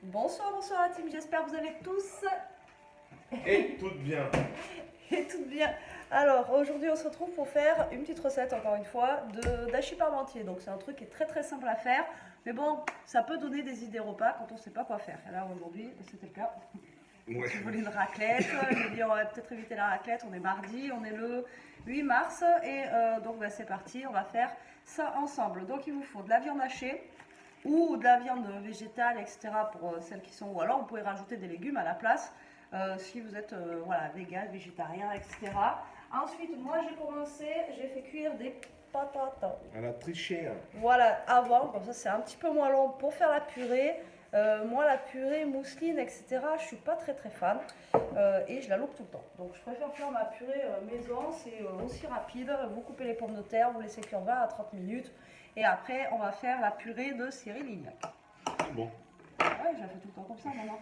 Bonsoir, bonsoir la team, j'espère que vous allez tous Et toutes bien. et toutes bien. Alors aujourd'hui on se retrouve pour faire une petite recette encore une fois d'hachis parmentier. Donc c'est un truc qui est très très simple à faire, mais bon ça peut donner des idées repas quand on ne sait pas quoi faire. Et là aujourd'hui c'était le cas. Ouais. Je voulais une raclette, j'ai dit on va peut-être éviter la raclette, on est mardi, on est le 8 mars et donc bah, c'est parti, on va faire ça ensemble. Donc il vous faut de la viande hachée ou de la viande végétale, etc. pour celles qui sont, ou alors vous pouvez rajouter des légumes à la place si vous êtes voilà, vegan, végétarien, etc. Ensuite, moi j'ai fait cuire des patates. Elle a triché. Hein. Voilà, avant, comme ça c'est un petit peu moins long pour faire la purée. Moi, la purée, mousseline, etc., je suis pas très fan et je la loupe tout le temps. Donc, je préfère faire ma purée maison, c'est aussi rapide. Vous coupez les pommes de terre, vous laissez cuire 20 à 30 minutes et après, on va faire la purée de Cyril Lignac. Bon. Ouais, j'ai fait tout le temps comme ça maintenant.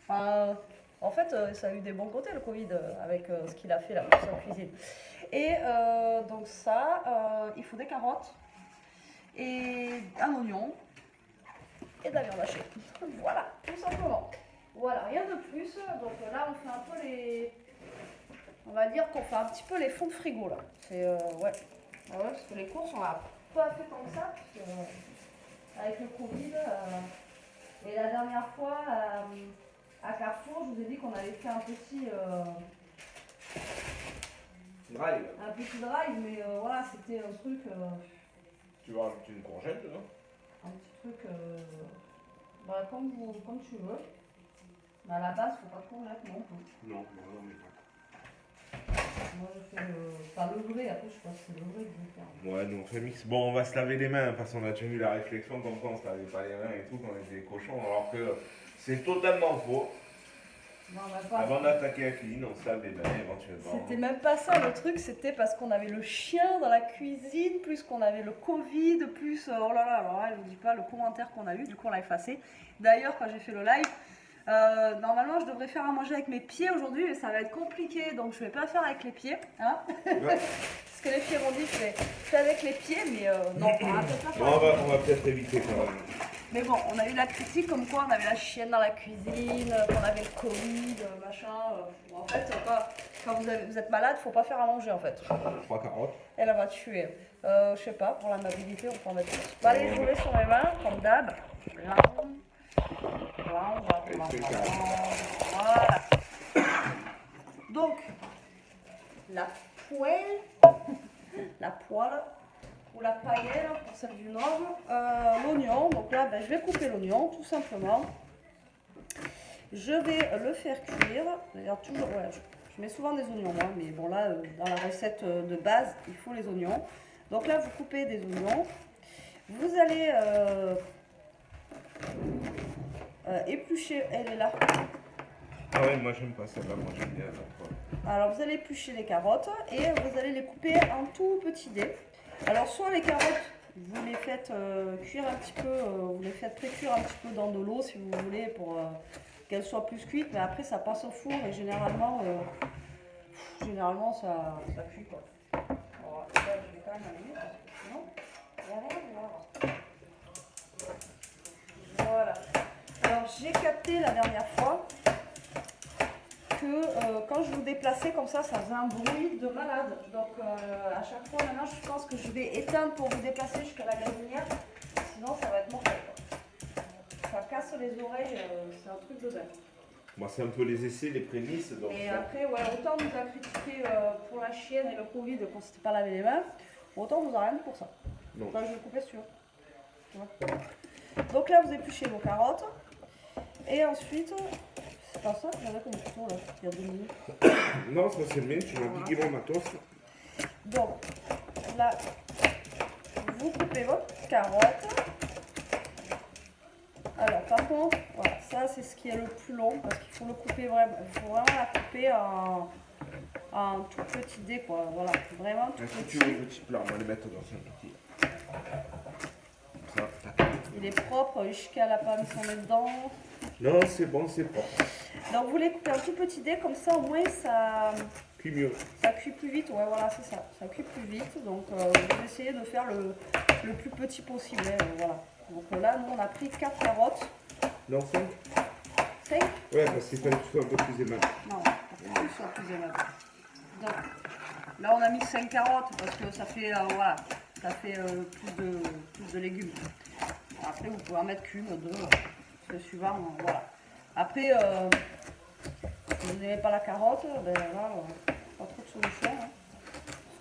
Enfin, en fait, ça a eu des bons côtés le Covid avec ce qu'il a fait là pour sa cuisine. Et donc, ça, il faut des carottes et un oignon. Et de la viande hachée. Voilà, tout simplement. Voilà, rien de plus. Donc là, on fait un peu les... On va dire qu'on fait un petit peu les fonds de frigo, là. C'est, ouais. Ah ouais, parce que les courses, on n'a pas fait tant que ça, parce que, avec le Covid. Et la dernière fois, à Carrefour, je vous ai dit qu'on avait fait un petit... Drive. Un petit drive, mais voilà, c'était un truc... Tu vas rajouter une courgette dedans? un petit truc bah, comme tu veux. Mais à la base, faut pas trop mettre non plus. Non, mais pas. Moi, je fais pas le vrai, après, je sais pas si c'est le vrai que je vais faire. Ouais, nous on fait mix. Bon, on va se laver les mains parce qu'on a déjà eu la réflexion comme quoi on se lavait pas les mains et tout quand on était des cochons, alors que c'est totalement faux. Non, on va pas. Avant d'attaquer la cuisine, on se lave les mains éventuellement. C'était même pas ça le truc, c'était parce qu'on avait le chien dans la cuisine, plus qu'on avait le Covid, plus oh là là, alors là, je vous dis pas le commentaire qu'on a eu, du coup on l'a effacé. D'ailleurs, quand j'ai fait le live, normalement je devrais faire à manger avec mes pieds aujourd'hui, mais ça va être compliqué, donc je vais pas faire avec les pieds, hein. Ouais. Parce que les filles m'ont dit fais avec les pieds, mais non, on va peut-être pas faire. Bon, on va peut-être éviter quand même. Mais bon, on a eu la critique comme quoi on avait la chienne dans la cuisine, qu'on avait le Covid, machin. En fait, quand vous êtes malade, faut pas faire à manger en fait. 3 carottes. Elle va tuer. Je sais pas, pour l'amabilité, on peut en mettre plus. Bon, allez, je vous laisse sur mes mains, comme d'hab. Voilà. Donc, la poêle, la poêle. Ou la paella pour celle du Nord, l'oignon, donc là ben, je vais couper l'oignon tout simplement, je vais le faire cuire, d'ailleurs toujours, ouais, je mets souvent des oignons moi, mais bon là dans la recette de base il faut les oignons, donc là vous coupez des oignons, vous allez éplucher, elle est là. Ah ouais, moi j'aime pas celle-là, moi j'aime bien la. Alors vous allez éplucher les carottes et vous allez les couper en tout petits dés. Alors soit les carottes, vous les faites cuire un petit peu, vous les faites précuire un petit peu dans de l'eau si vous voulez pour qu'elles soient plus cuites, mais après ça passe au four et généralement ça cuit quoi. Alors là je vais quand même allumer parce que sinon il n'y a rien de voir. Voilà. Alors j'ai capté la dernière fois que quand je vous déplaçais comme ça faisait un bruit de malade. Donc à chaque fois maintenant je pense que je vais éteindre pour vous déplacer jusqu'à la gazinière, sinon ça va être mortel. Ça casse les oreilles, c'est un truc de dingue. Moi c'est un peu les essais, les prémices. Donc Et après, ouais, autant on nous a critiqué pour la chienne et le Covid qu'on ne s'était pas lavé les mains, autant on vous a rien dit pour ça. Non. Enfin, je vais le couper si tu veux. Ouais. Donc là vous épluchez vos carottes et ensuite... C'est pas ça que j'avais comme couteau là, il y a 2 minutes. Non, ça c'est le mien, tu m'as piqué mon matos. Donc, là, vous coupez votre carotte. Alors, par contre, voilà, ça c'est ce qui est le plus long parce qu'il faut le couper vraiment. Il faut vraiment la couper en tout petit dé, quoi. Voilà, vraiment tout Si petit. tu veux le petit plat, on va les mettre dans un petit. Comme ça, tac. Il est propre, Ishka n'a pas mis son nez dedans. Non, c'est bon, c'est propre. Donc, vous les coupez en tout petit dé, comme ça au moins ça. Puis mieux. Ça cuit plus vite, ouais voilà c'est ça, ça cuit plus vite, donc vous essayez de faire le plus petit possible, hein, voilà. Donc là nous on a pris 4 carottes, Non, 5. 5? Ouais, parce qu'il fallait que tu sois un peu plus aimable. Non, pour que ce soit plus aimable. Donc, là on a mis 5 carottes parce que ça fait, voilà, ça fait plus de légumes. Après, vous pouvez en mettre qu'une, deux, c'est suivant, voilà. Après, si vous n'aimez pas la carotte, ben là, pas trop de solution. Hein.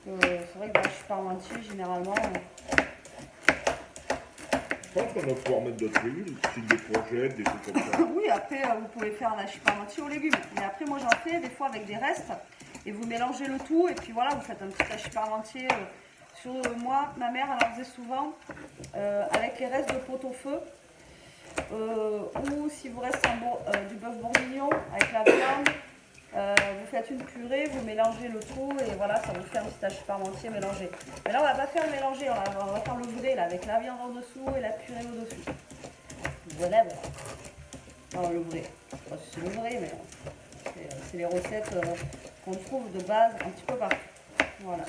Parce que c'est vrai que dans le hachis parmentier, généralement, Je pense qu'on va pouvoir mettre d'autres légumes, style des courgettes, des trucs comme ça. oui, après, vous pouvez faire un hachis parmentier aux légumes. Mais après, moi, j'en fais des fois avec des restes. Et vous mélangez le tout. Et puis voilà, vous faites un petit hachis parmentier. Moi, ma mère, elle en faisait souvent avec les restes de pot-au-feu. Ou si vous reste du bœuf bourguignon avec la viande, vous faites une purée, vous mélangez le tout et voilà, ça vous fait un petit hachis parmentier mélangé. Mais là, on va pas faire le mélanger, on va faire le vrai là, avec la viande en dessous et la purée au dessus. Voilà. Non, le vrai. Enfin, c'est le vrai, mais c'est les recettes qu'on trouve de base un petit peu partout. Voilà.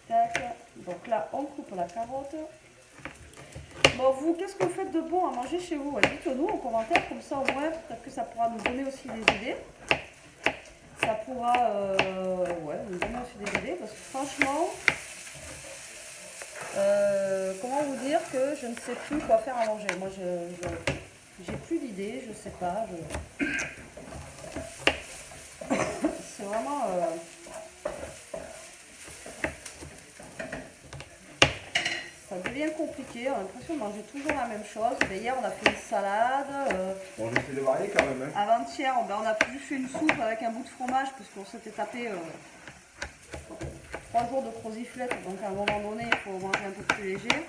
Tac. Donc là, on coupe la carotte. Bon, vous, qu'est-ce que vous faites de bon à manger chez vous? Dites-le-nous en commentaire, comme ça au moins, peut-être que ça pourra nous donner aussi des idées. Ça pourra nous donner aussi des idées, parce que franchement, comment vous dire que je ne sais plus quoi faire à manger. Moi, j'ai plus d'idées, je sais pas. C'est vraiment... ça devient compliqué, on a l'impression de manger toujours la même chose. Hier, on a fait une salade. On essaie de varier quand même. Hein. Avant-hier, on a juste fait une soupe avec un bout de fromage, parce qu'on s'était tapé 3 jours de croziflette. Donc à un moment donné, il faut manger un peu plus léger.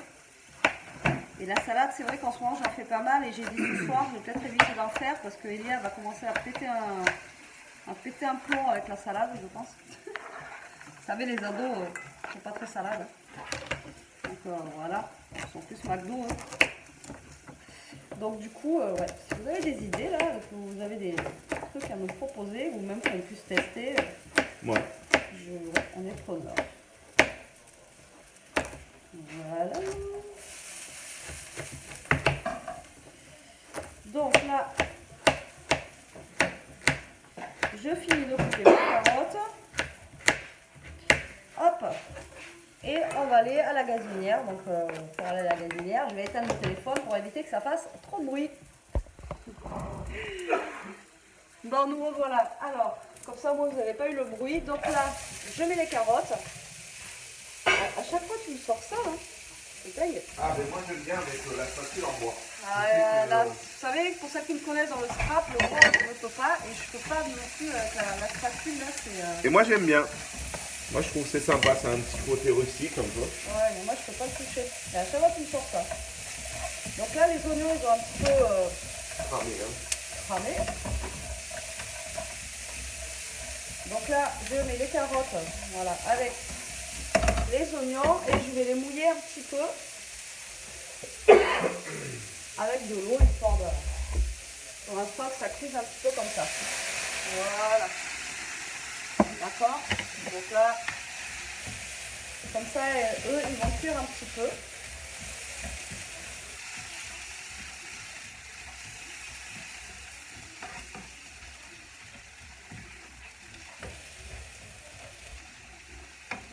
Et la salade, c'est vrai qu'en ce moment, j'en fais pas mal. Et j'ai dit ce soir, je vais peut-être éviter d'en faire, parce que Elia va commencer à péter un plomb avec la salade, je pense. Vous savez, les ados ne sont pas très salades. Donc voilà, ils sont plus McDo. Hein. Donc du coup, ouais, si vous avez des idées là, que vous avez des trucs à nous proposer, ou même qu'on puisse tester, Ouais. on est preneur. Voilà. Donc là, je finis de couper ma carotte. Hop. Et on va aller à la gazinière. Donc pour aller à la gazinière, je vais éteindre le téléphone pour éviter que ça fasse trop de bruit. Bon, nous revoilà. Alors, comme ça, moi, vous n'avez pas eu le bruit. Donc là, je mets les carottes. À chaque fois, tu me sors ça, hein. C'est dingue. Ah, mais moi j'aime bien avec la spatule en bois. Là, vous savez, pour ceux qui me connaissent dans le scrap, le bois, je ne peux pas. Et je ne peux pas non plus avec la spatule, là, c'est... Et moi j'aime bien. Moi je trouve que c'est sympa, c'est un petit côté rustique comme ça. Ouais, mais moi, je ne peux pas le toucher. Et à chaque fois, tu me sors ça. Donc là, les oignons, ils ont un petit peu Cramé, hein. cramé. Donc là, je mets les carottes, voilà, avec les oignons et je vais les mouiller un petit peu avec de l'eau, histoire de... pour l'instant que ça cuise un petit peu comme ça. Voilà. D'accord? Donc là, comme ça, eux, ils vont cuire un petit peu.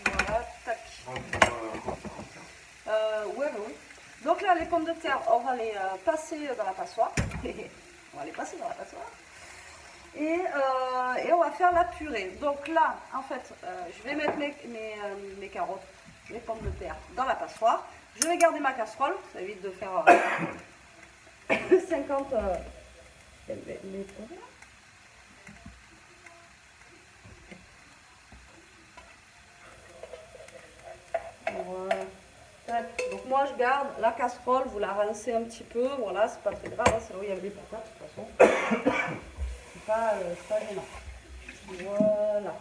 Voilà, tac. Ouais, bah oui. Donc là, les pommes de terre, on va les passer dans la passoire. On va les passer dans la passoire. Et on va faire la purée. Donc là, en fait, je vais mettre mes carottes, mes pommes de terre dans la passoire. Je vais garder ma casserole, ça évite de faire 50 litres. Voilà. Tac. Donc moi je garde la casserole, vous la rincez un petit peu, voilà, c'est pas très grave, hein, c'est là où il y avait les patates de toute façon. C'est pas gênant. Voilà.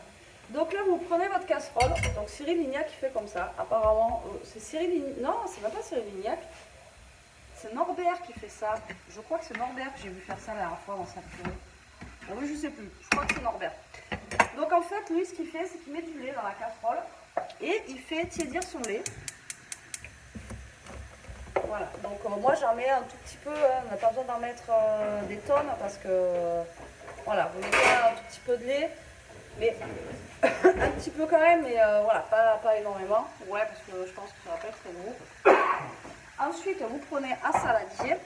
Donc là vous prenez votre casserole, donc Cyril Lignac qui fait comme ça, apparemment, c'est Cyril Lignac, non c'est même pas Cyril Lignac, c'est Norbert qui fait ça, je crois que c'est Norbert que j'ai vu faire ça la dernière fois dans sa purée. Ah oui, je sais plus, je crois que c'est Norbert. Donc en fait lui ce qu'il fait c'est qu'il met du lait dans la casserole et il fait tiédir son lait. Voilà, donc moi j'en mets un tout petit peu, hein. On n'a pas besoin d'en mettre des tonnes parce que voilà, vous mettez un tout petit peu de lait, mais un petit peu quand même, mais voilà, pas énormément. Ouais, parce que je pense que ça va pas être très gros. Ensuite, vous prenez un saladier,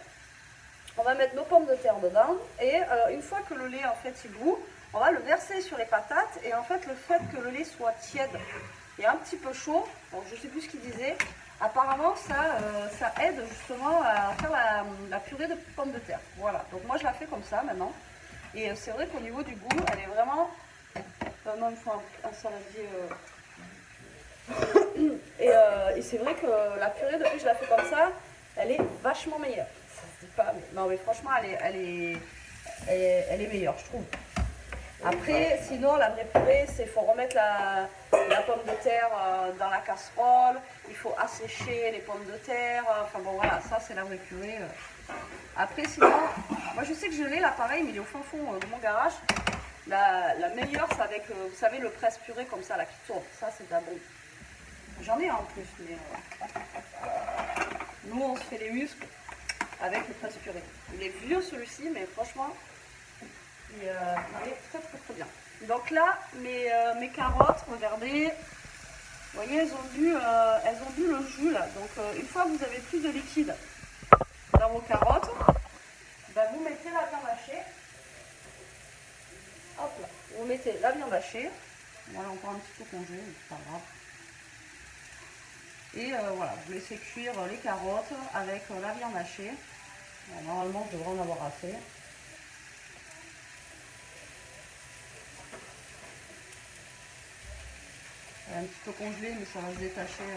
on va mettre nos pommes de terre dedans, et une fois que le lait en fait il bout, on va le verser sur les patates, et en fait le fait que le lait soit tiède et un petit peu chaud, donc je sais plus ce qu'il disait, apparemment ça aide justement à faire la purée de pommes de terre. Voilà, donc moi je la fais comme ça maintenant, et c'est vrai qu'au niveau du goût, elle est vraiment... non, il faut un saladier... et c'est vrai que la purée, depuis que je la fais comme ça, elle est vachement meilleure. Ça se dit pas, mais non, mais franchement, elle est meilleure, je trouve. Après, sinon, la vraie purée, c'est qu'il faut remettre la pomme de terre dans la casserole, il faut assécher les pommes de terre, enfin bon, voilà, ça, c'est la vraie purée. Après, sinon, moi, je sais que je l'ai, là, pareil, mais il est au fond de mon garage. La meilleure, c'est avec, vous savez, le presse-purée comme ça, là, qui tourne. Ça, c'est de la bonne. J'en ai un en plus, mais nous on se fait les muscles avec le presse-purée. Il est vieux celui-ci, mais franchement, il est très bien. Donc là, mes carottes, regardez, vous voyez, elles ont bu le jus là. Donc une fois que vous avez plus de liquide dans vos carottes, ben, vous mettez la viande hachée. Hop là, vous mettez la viande hachée. Voilà, encore un petit peu congé, c'est pas grave. Et voilà, vous laissez cuire les carottes avec la viande hachée. Bon, normalement, je devrais en avoir assez. Elle est un petit peu congelée, mais ça va se détacher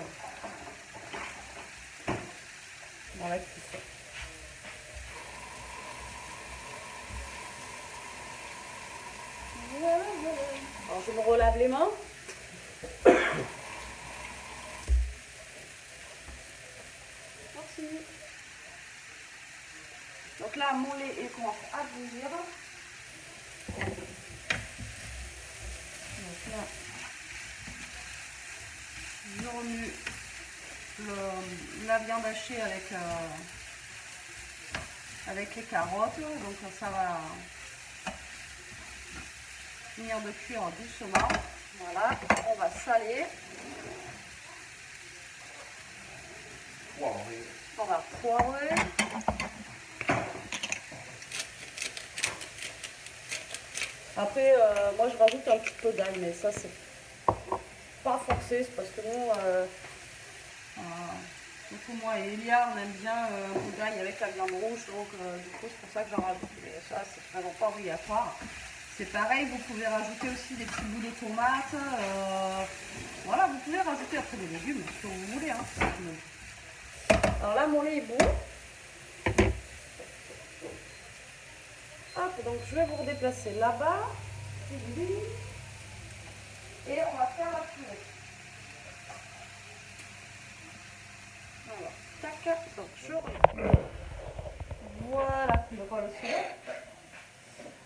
dans la cuisson. Voilà, voilà. Alors, je me relave les mains. Donc là, mon lait il commence à bouillir. Donc là, je remue la viande hachée avec les carottes. Donc ça va finir de cuire doucement. Voilà, on va saler. On va poirer. Après, moi je rajoute un petit peu d'ail, mais ça c'est pas forcé, c'est parce que nous, surtout moi et Elia, on aime bien un peu d'ail avec la viande rouge, donc du coup c'est pour ça que j'en rajoute. Mais ça c'est vraiment pas obligatoire. C'est pareil, vous pouvez rajouter aussi des petits bouts de tomates. Voilà, vous pouvez rajouter après des légumes, ce que vous voulez. Hein. Alors là, mon lait est bon. Hop, donc je vais vous redéplacer là-bas. Et on va faire la purée. Alors, tac, donc je reviens. Voilà, donc on va le soulever.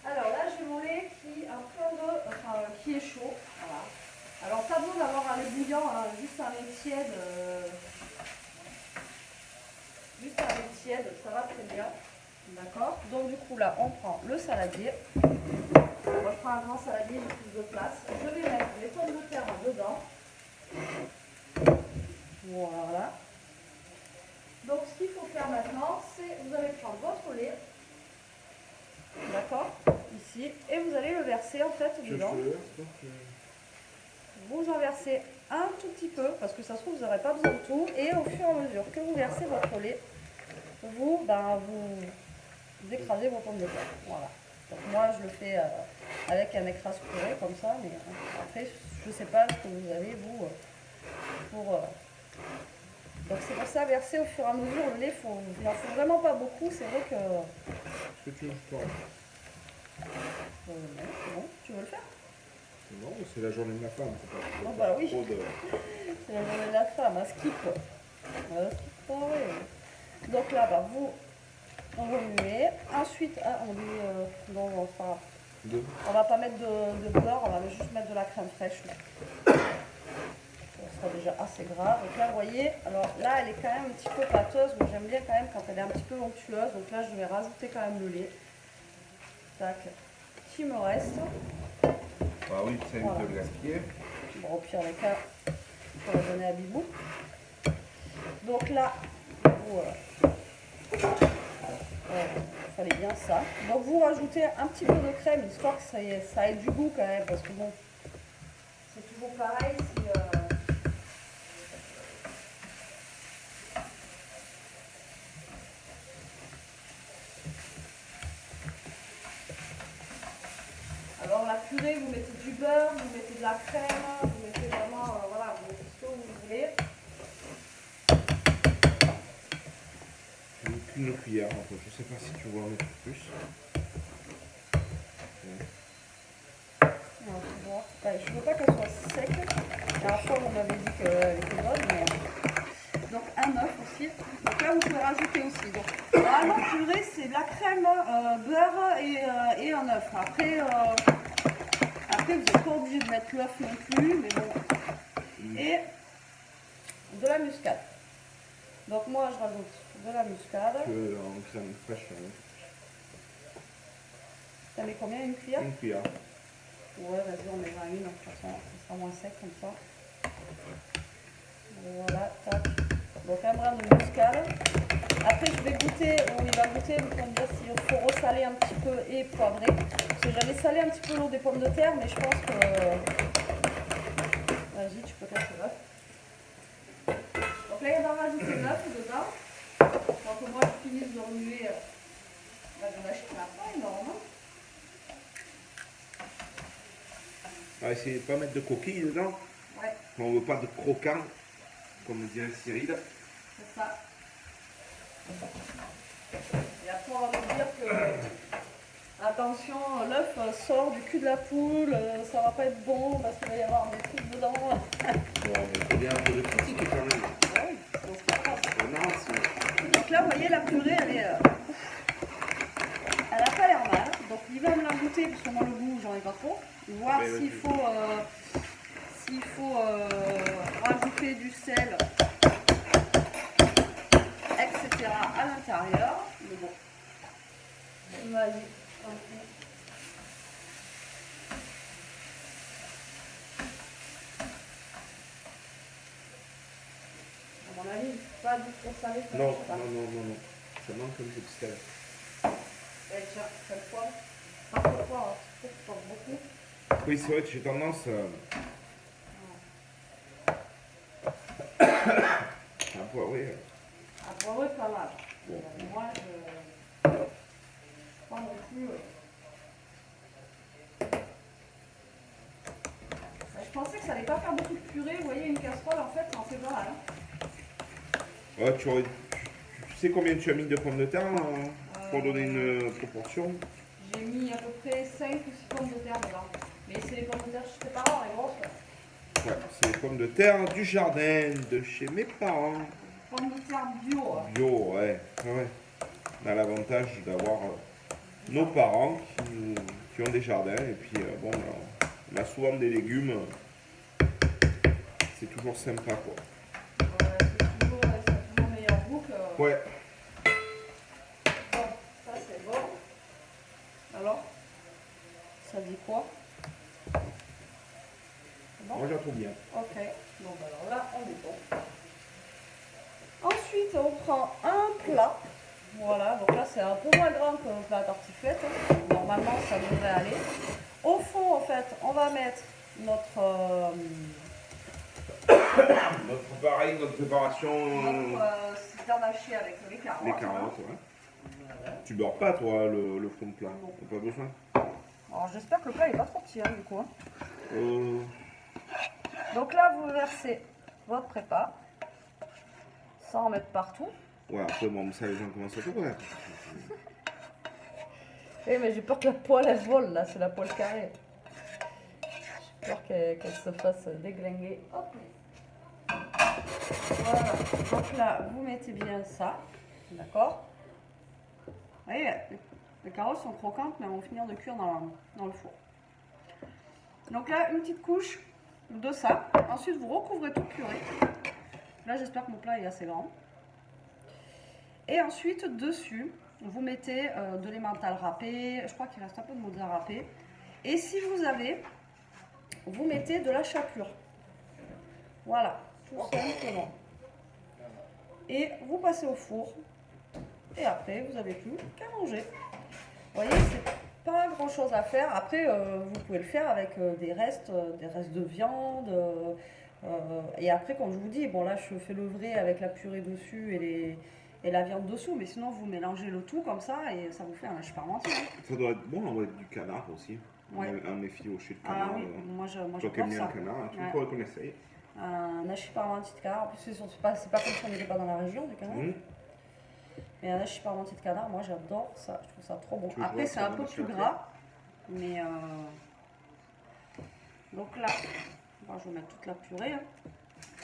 Alors là, j'ai mon lait qui est chaud. Voilà. Alors, pas besoin d'avoir un lait bouillant, hein, juste un lait tiède. Juste un lait tiède, ça va très bien. D'accord. Donc du coup là, on prend le saladier. Moi je prends un grand saladier, j'ai plus de place. Je vais mettre les pommes de terre dedans. Voilà. Donc ce qu'il faut faire maintenant, c'est vous allez prendre votre lait. D'accord. Ici. Et vous allez le verser en fait dedans. Vous en versez un tout petit peu, parce que ça se trouve vous n'aurez pas besoin de tout. Et au fur et à mesure que vous versez votre lait, vous écrasez vos pommes de terre. Voilà. Donc moi je le fais avec un écrase purée comme ça, mais après je ne sais pas ce que vous avez vous Donc c'est pour ça, verser au fur et à mesure le lait, il n'en faut vraiment pas beaucoup, c'est vrai que... Est-ce que tu veux le faire? Non, c'est bon, tu veux le faire? Non, c'est la journée de la femme. Oh bah oui, c'est la journée de la femme, un skip. Donc là, bah, on remuez. Ensuite, on dit, on va pas mettre de beurre, on va juste mettre de la crème fraîche. Là. ce sera déjà assez gras. Donc là, vous voyez, alors là, elle est quand même un petit peu pâteuse. Moi, j'aime bien quand même quand elle est un petit peu onctueuse. Donc là, je vais rajouter quand même le lait. Tac, qui me reste. Ah oui, ça évite Voilà. de le gaspiller. Bon, au pire des cas, il faut la donner à Bibou. Donc là, il fallait bien ça. Donc vous rajoutez un petit peu de crème, histoire que ça ait du goût quand même, parce que bon, c'est toujours pareil si... Alors la purée, vous mettez du beurre, vous mettez de la crème, vous mettez vraiment, voilà, vous mettez ce que vous voulez. J'ai mis qu'une cuillère, en fait. Je sais pas si tu veux en mettre plus. Alors, je vois. Ouais, je ne veux pas qu'elle soit sec. La dernière fois, on m'avait dit qu'elle était bonne, mais... Donc un œuf aussi. Donc là, vous pouvez rajouter aussi. Donc, normalement, purée, c'est de la crème, beurre et un œuf. Après, vous n'êtes pas obligé de mettre l'œuf non plus, mais bon. Et de la muscade. Donc moi, je rajoute de la muscade. En crème fraîche, Ça met combien? Une cuillère? une cuillère. Ouais, vas-y, on mettra une. De toute façon, ça sera moins sec comme ça. Voilà, tac. Donc un brin de muscade. Après, je vais goûter, il va goûter, vous pouvez me dire s'il faut ressaler un petit peu et poivrer. Parce que j'avais salé un petit peu l'eau des pommes de terre, mais je pense que... Vas-y, tu peux casser l'œuf. Donc là, il va rajouter l'œuf dedans. Donc que moi, je finisse de remuer la machine. Après, énorme. On va essayer de ne pas mettre de coquilles dedans. Ouais, On ne veut pas de croquant, comme dirait Cyril. c'est ça. Et après, on va vous dire que, attention, l'œuf sort du cul de la poule, ça va pas être bon parce qu'il va y avoir des trucs dedans. Bon, on peut bien un peu de critique quand même. Oui, c'est pas grave. Non, c'est... Donc là, vous voyez, la purée, elle a pas l'air mal. Donc, il va me la goûter, parce que moi, le goût, j'en ai pas trop. Voir Mais s'il faut rajouter du sel, etc. à l'intérieur. Mais bon, vas-y. À mon avis, pas du tout salé. Ça Non, marche pas. non. Ça manque un peu de sel. Eh, tiens, cette fois, un peu fort, hein, pas beaucoup. Oui, c'est vrai que j'ai tendance à poivrer. À poivrer, pas mal. Bon. Moi, je pas non plus. Je pensais que ça allait pas faire beaucoup de purée. Vous voyez, une casserole, en fait, ça en fait pas mal. Hein. Ouais, tu sais combien tu as mis de pommes de terre pour donner une proportion? J'ai mis à peu près 5 ou 6 pommes de terre dedans. Mais c'est les pommes de terre chez tes parents, les grosses. Ouais, c'est les pommes de terre du jardin de chez mes parents. Pommes de terre bio. Bio, ouais. On a l'avantage d'avoir nos parents qui ont des jardins. Et puis, bon, on a souvent des légumes. C'est toujours sympa, quoi. C'est toujours meilleur goût que... Ouais. Bon, ça c'est bon. Alors, ça dit quoi? C'est bon? Moi, j'en trouve bien. Ok, donc alors là, on est bon. Ensuite, on prend un plat. Voilà, donc là, c'est un peu moins grand qu'un plat à tartiflette. Normalement, ça devrait aller. Au fond, en fait, on va mettre notre Notre préparation. viande hachée avec les carottes. Les carottes, ouais. Tu beurres pas, toi, le fond de plat. Non. T'as pas besoin. Alors, j'espère que le plat n'est pas trop petit, hein, du coup. Hein. Euh, Donc là, vous versez votre prépa, sans en mettre partout. Ouais, après, bon, ça, les gens commencent à tout connaître. Eh, mais j'ai peur que la poêle, elle vole, là, c'est la poêle carrée. J'ai peur qu'elle se fasse déglinguer. Hop. Voilà, donc là, vous mettez bien ça, d'accord? Vous voyez, les carottes sont croquantes, mais elles vont finir de cuire dans le four. Donc là, une petite couche de ça. Ensuite, vous recouvrez tout purée. Là, j'espère que mon plat est assez grand. Et ensuite, dessus, vous mettez de l'emmental râpé. Je crois qu'il reste un peu de mozzarella râpé. Et si vous avez, vous mettez de la chapelure. Voilà, tout simplement. Et vous passez au four. Et après, vous n'avez plus qu'à manger. Vous voyez, c'est pas grand chose à faire. Après, vous pouvez le faire avec des restes de viande. Et après, comme je vous dis, bon là, je fais le vrai avec la purée dessus et la viande dessous. Mais sinon, vous mélangez le tout comme ça et ça vous fait un hachis parmentier. Ça doit être bon avec du canard aussi. Ouais. Un effiloché de canard. Ah oui, moi toi qui j'adore aimes bien ça. le canard, tu Ouais. pourrais qu'on essaye. Un hachis parmentier de canard. En plus, c'est pas comme si on n'était pas dans la région du canard. Mais un hachis parmentier de canard, moi j'adore ça. Je trouve ça trop bon. Après, c'est un peu plus gras. Mais donc là, je vais mettre toute la purée. Hein.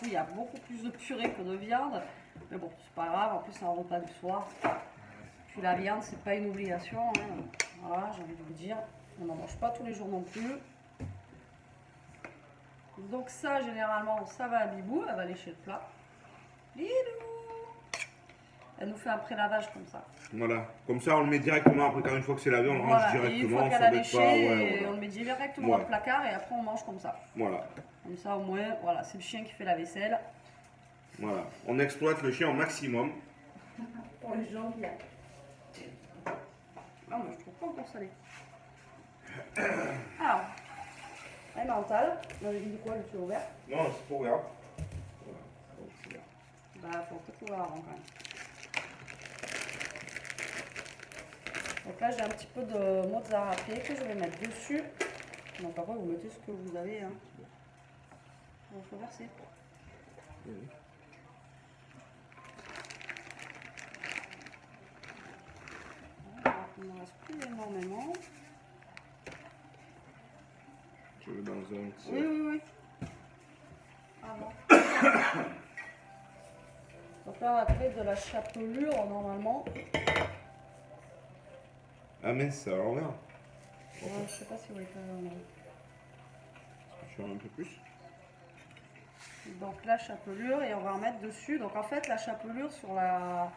Il y a beaucoup plus de purée que de viande. Mais bon, c'est pas grave. En plus, c'est un repas du soir. Puis la viande, c'est pas une obligation. Hein. Voilà, j'ai envie de vous dire. On n'en mange pas tous les jours non plus. Donc ça, généralement, ça va à Bibou. Elle va lécher le plat. Lilou! Elle nous fait un pré-lavage comme ça. Voilà, comme ça on le met directement après quand une fois que c'est lavé, on le Voilà. range Et une directement, fois on qu'elle a s'embête léché, pas. Ouais, on voilà. le met directement dans le placard et après on mange comme ça. Voilà, Comme ça au moins, voilà, c'est le chien qui fait la vaisselle. voilà. On exploite le chien au maximum. Pour les gens qui Ah, mais je trouve pas encore salé. Alors, un mental. On avait dit quoi, le tuyau ouvert? Non, c'est pas ouvert. Voilà. Donc, c'est bien. Bah, faut peut-être l'ouvrir avant quand même. Donc là, j'ai un petit peu de mozzarella râpé que je vais mettre dessus. Donc après, vous mettez ce que vous avez. Hein. Il faut verser. Oui. Il ne reste plus énormément. Je vais dans un petit... Oui, oui, oui. Ah bon. Donc là, on va trouver de la chapelure normalement. Ah mince, c'est à l'envers. Ouais, je sais pas si vous voulez faire Je suis un peu plus. Donc la chapelure et on va en mettre dessus. Donc en fait la chapelure sur la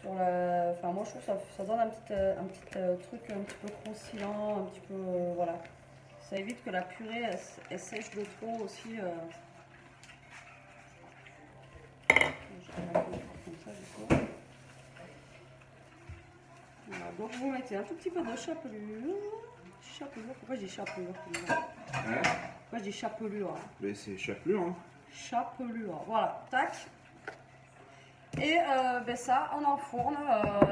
enfin moi je trouve que ça donne un petit truc un petit peu croustillant, un petit peu voilà. Ça évite que la purée elle sèche de trop aussi. Je vais la mettre comme ça du coup. Voilà, donc vous mettez un tout petit peu de chapelure. Chapelure, pourquoi je dis chapelure? Hein? Pourquoi je dis chapelure? Mais c'est chapelure, hein. Chapelure, voilà, tac. Et ben ça, on enfourne.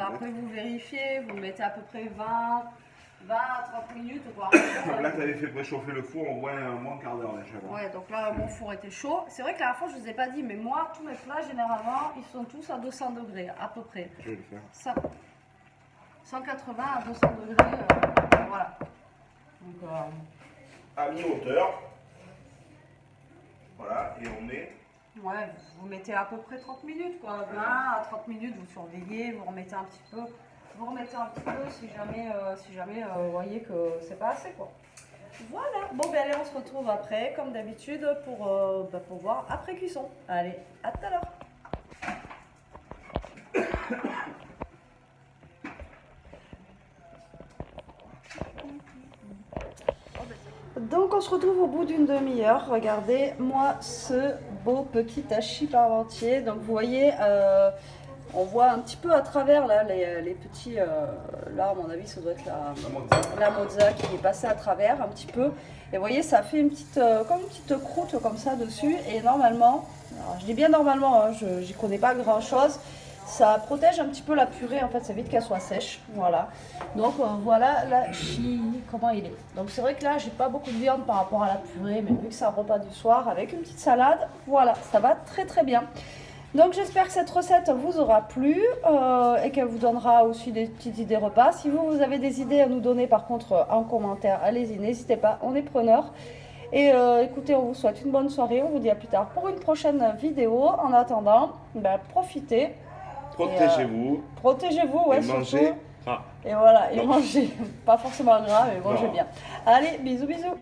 Après, vous vérifiez, vous mettez à peu près 20 à 30 minutes. Quoi. Là, tu avais fait préchauffer le four au moins un quart d'heure déjà. Ouais, donc là, mon four était chaud. C'est vrai que la dernière fois, je ne vous ai pas dit, mais moi, tous mes plats, généralement, ils sont tous à 200 degrés, à peu près. Je vais le faire. Ça, 180 à 200 degrés, voilà. Donc, À mi-hauteur. Voilà, et on met... ouais, vous mettez à peu près 30 minutes, quoi. 20 à 30 minutes, vous surveillez, vous remettez un petit peu. Vous remettez un petit peu si jamais vous voyez que c'est pas assez, quoi. Voilà. Bon, ben allez, on se retrouve après, comme d'habitude, pour voir après cuisson. Allez, à tout à l'heure. Donc on se retrouve au bout d'une demi-heure. Regardez moi ce beau petit hachis parmentier. Donc vous voyez, on voit un petit peu à travers là les petits. Là à mon avis ça doit être la mozza qui est passée à travers un petit peu. Et vous voyez ça fait une petite comme une petite croûte comme ça dessus. Et normalement, alors je dis bien normalement, hein, j'y connais pas grand chose. Ça protège un petit peu la purée, en fait, ça évite qu'elle soit sèche, voilà. Donc voilà l'hachis, comment il est. Donc c'est vrai que là, j'ai pas beaucoup de viande par rapport à la purée, mais vu que c'est un repas du soir avec une petite salade, voilà, ça va très très bien. Donc j'espère que cette recette vous aura plu et qu'elle vous donnera aussi des petites idées repas. Si vous avez des idées à nous donner par contre en commentaire, allez-y, n'hésitez pas, on est preneurs. Et écoutez, on vous souhaite une bonne soirée, on vous dit à plus tard pour une prochaine vidéo. En attendant, ben, profitez. Protégez-vous. Protégez-vous, ouais, et mangez. surtout. Et voilà, et mangez, pas forcément gras, mais mangez bien. Allez, bisous, bisous.